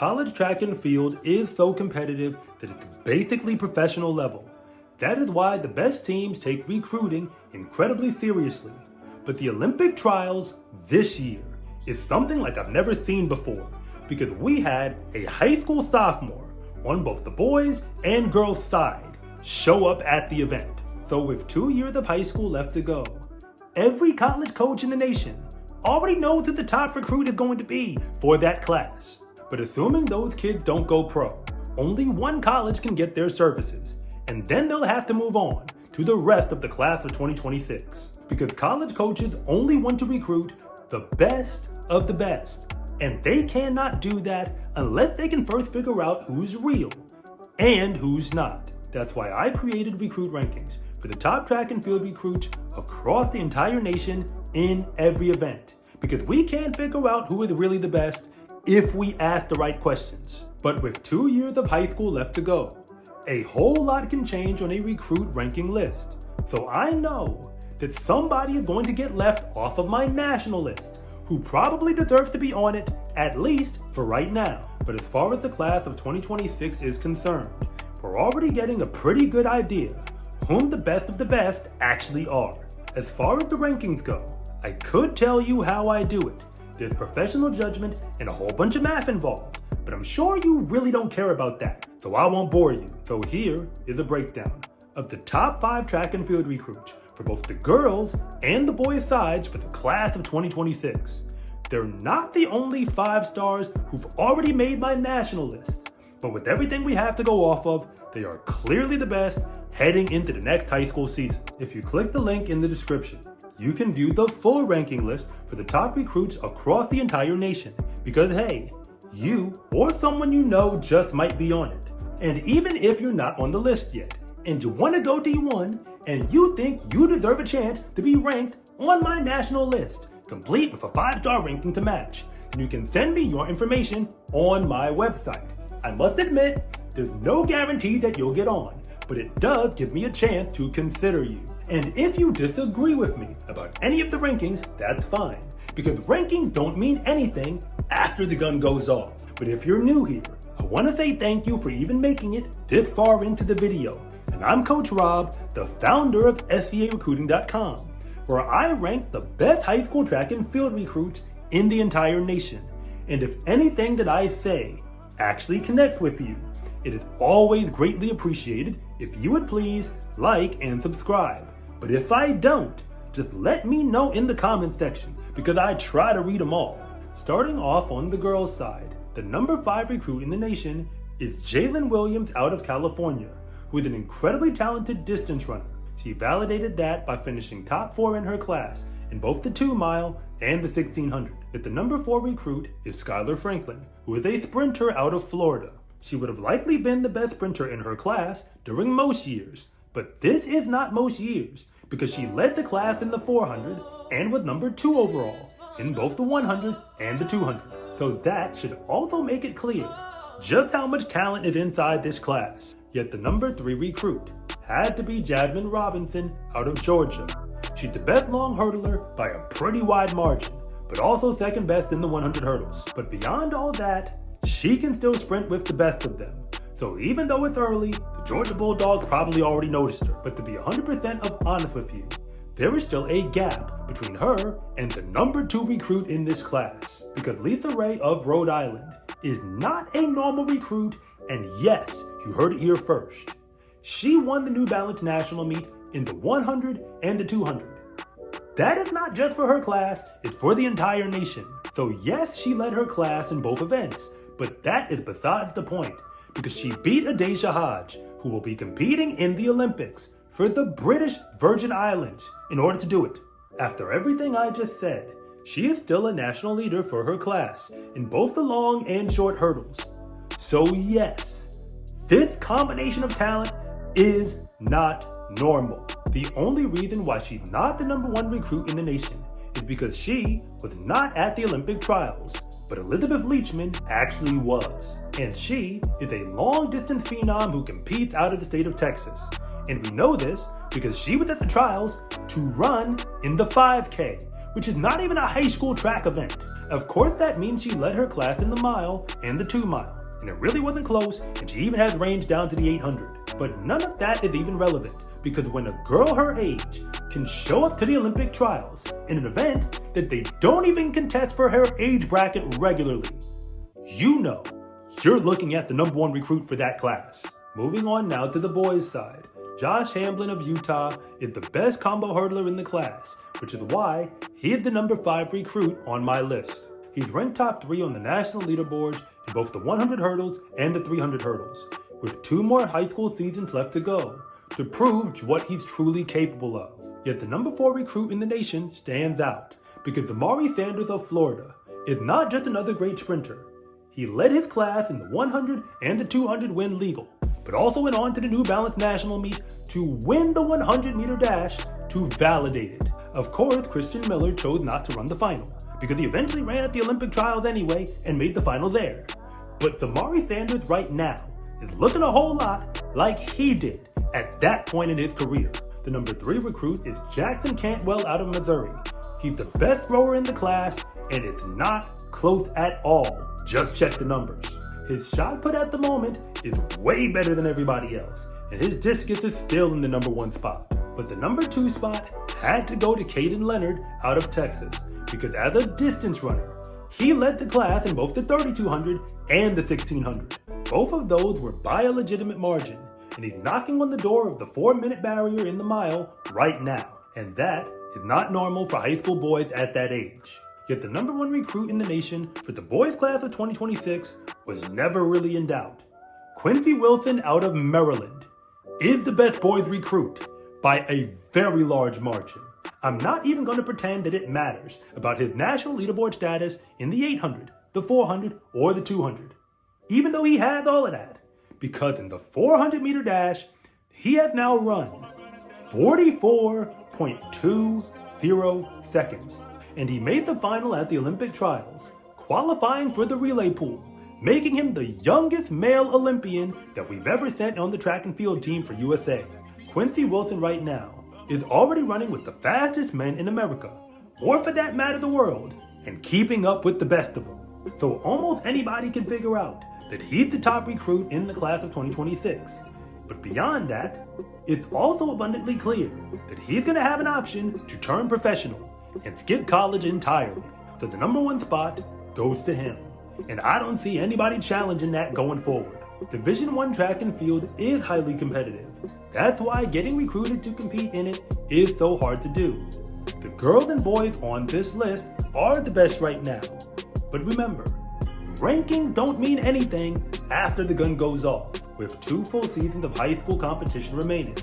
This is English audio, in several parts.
college track and field is so competitive that it's basically professional level. That is why the best teams take recruiting incredibly seriously. But the Olympic trials this year is something like I've never seen before, because we had a high school sophomore on both the boys and girls side show up at the event. So with 2 years of high school left to go, every college coach in the nation already knows who the top recruit is going to be for that class. But assuming those kids don't go pro, only one college can get their services, and then they'll have to move on to the rest of the class of 2026. Because college coaches only want to recruit the best of the best, and they cannot do that unless they can first figure out who's real and who's not. That's why I created recruit rankings for the top track and field recruits across the entire nation in every event. Because we can't figure out who is really the best if we ask the right questions. But with 2 years of high school left to go, a whole lot can change on a recruit ranking list. So I know that somebody is going to get left off of my national list who probably deserves to be on it, at least for right now. But as far as the class of 2026 is concerned, we're already getting a pretty good idea whom the best of the best actually are. As far as the rankings go, I could tell you how I do it. There's professional judgment and a whole bunch of math involved, but I'm sure you really don't care about that, so I won't bore you. So here is a breakdown of the top 5 track and field recruits for both the girls and the boys sides for the class of 2026. They're not the only 5 stars who've already made my national list, but with everything we have to go off of, they are clearly the best heading into the next high school season. If you click the link in the description, you can view the full ranking list for the top recruits across the entire nation, because hey, you or someone you know just might be on it. And even if you're not on the list yet, and you want to go D1, and you think you deserve a chance to be ranked on my national list, complete with a 5-star ranking to match, then you can send me your information on my website. I must admit, there's no guarantee that you'll get on, but it does give me a chance to consider you. And if you disagree with me about any of the rankings, that's fine, because rankings don't mean anything after the gun goes off. But if you're new here, I want to say thank you for even making it this far into the video. And I'm Coach Rob, the founder of SCARecruiting.com, where I rank the best high school track and field recruits in the entire nation. And if anything that I say actually connects with you, it is always greatly appreciated if you would please like and subscribe. But if I don't, just let me know in the comment section, because I try to read them all. Starting off on the girls' side, the number 5 recruit in the nation is Jaelyn Williams out of California, who is an incredibly talented distance runner. She validated that by finishing top 4 in her class in both the 2-mile and the 1600. But the number 4 recruit is Skyler Franklin, who is a sprinter out of Florida. She would have likely been the best sprinter in her class during most years, but this is not most years, because she led the class in the 400 and was number 2 overall in both the 100 and the 200. So that should also make it clear just how much talent is inside this class. Yet the number 3 recruit had to be Jasmine Robinson out of Georgia. She's the best long hurdler by a pretty wide margin, but also second best in the 100 hurdles. But beyond all that, she can still sprint with the best of them. So even though it's early, the Georgia Bulldogs probably already noticed her. But to be 100% honest with you, there is still a gap between her and the number 2 recruit in this class. Because Raye of Rhode Island is not a normal recruit, and yes, you heard it here first. She won the New Balance National Meet in the 100 and the 200. That is not just for her class, it's for the entire nation. So yes, she led her class in both events, but that is besides the point, because she beat Adaisha Hodge, who will be competing in the Olympics for the British Virgin Islands in order to do it. After everything I just said, she is still a national leader for her class in both the long and short hurdles. So yes, this combination of talent is not normal. The only reason why she's not the number 1 recruit in the nation is because she was not at the Olympic trials, but Elizabeth Leachman actually was. And she is a long-distance phenom who competes out of the state of Texas. And we know this because she was at the trials to run in the 5K, which is not even a high school track event. Of course, that means she led her class in the mile and the 2 mile, and it really wasn't close, and she even has range down to the 800. But none of that is even relevant, because when a girl her age can show up to the Olympic trials in an event that they don't even contest for her age bracket regularly, you know you're looking at the #1 recruit for that class. Moving on now to the boys' side. Josh Hamblin of Utah is the best combo hurdler in the class, which is why he is the #5 recruit on my list. He's ranked top 3 on the national leaderboards in both the 100 hurdles and the 300 hurdles, with 2 more high school seasons left to go to prove what he's truly capable of. Yet the #4 recruit in the nation stands out because Zamarii Sanders of Florida is not just another great sprinter. He led his class in the 100 and the 200 win legal, but also went on to the New Balance National Meet to win the 100-meter dash to validate it. Of course, Christian Miller chose not to run the final because he eventually ran at the Olympic trials anyway and made the final there. But Zamarii Sanders right now is looking a whole lot like he did at that point in his career. The #3 recruit is Jackson Cantwell out of Missouri. He's the best thrower in the class, and it's not close at all. Just check the numbers. His shot put at the moment is way better than everybody else, and his discus is still in the #1 spot. But the #2 spot had to go to Caden Leonard out of Texas, because as a distance runner, he led the class in both the 3200 and the 1600. Both of those were by a legitimate margin, and he's knocking on the door of the 4-minute barrier in the mile right now, and that is not normal for high school boys at that age. Yet the #1 recruit in the nation for the boys class of 2026 was never really in doubt. Quincy Wilson out of Maryland is the best boys recruit by a very large margin. I'm not even going to pretend that it matters about his national leaderboard status in the 800, the 400, or the 200, even though he has all of that, because in the 400-meter dash, he has now run 44.20 seconds, and he made the final at the Olympic trials, qualifying for the relay pool, making him the youngest male Olympian that we've ever sent on the track and field team for USA. Quincy Wilson right now is already running with the fastest men in America, or for that matter the world, and keeping up with the best of them. So almost anybody can figure out that he's the top recruit in the class of 2026. But beyond that, it's also abundantly clear that he's going to have an option to turn professional and skip college entirely. So the #1 spot goes to him, and I don't see anybody challenging that going forward. Division I track and field is highly competitive. That's why getting recruited to compete in it is so hard to do. The girls and boys on this list are the best right now. But remember, rankings don't mean anything after the gun goes off. With 2 full seasons of high school competition remaining,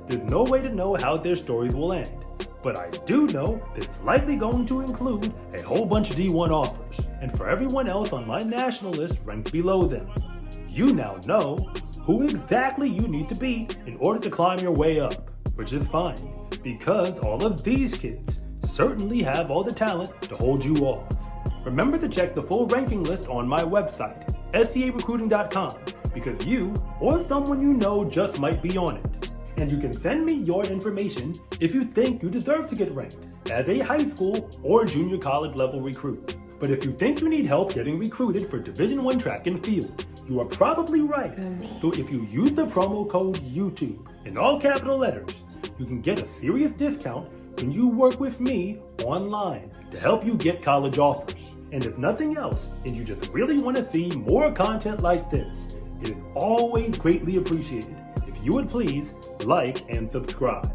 there's no way to know how their stories will end. But I do know that it's likely going to include a whole bunch of D1 offers, and for everyone else on my national list ranked below them. You now know who exactly you need to be in order to climb your way up, which is fine, because all of these kids certainly have all the talent to hold you off. Remember to check the full ranking list on my website, scarecruiting.com, because you or someone you know just might be on it. And you can send me your information if you think you deserve to get ranked as a high school or junior college level recruit. But if you think you need help getting recruited for Division I track and field, you are probably right. So if you use the promo code YouTube in all capital letters, you can get a serious discount when you work with me online to help you get college offers. And if nothing else, and you just really want to see more content like this, it is always greatly appreciated if you would please like and subscribe.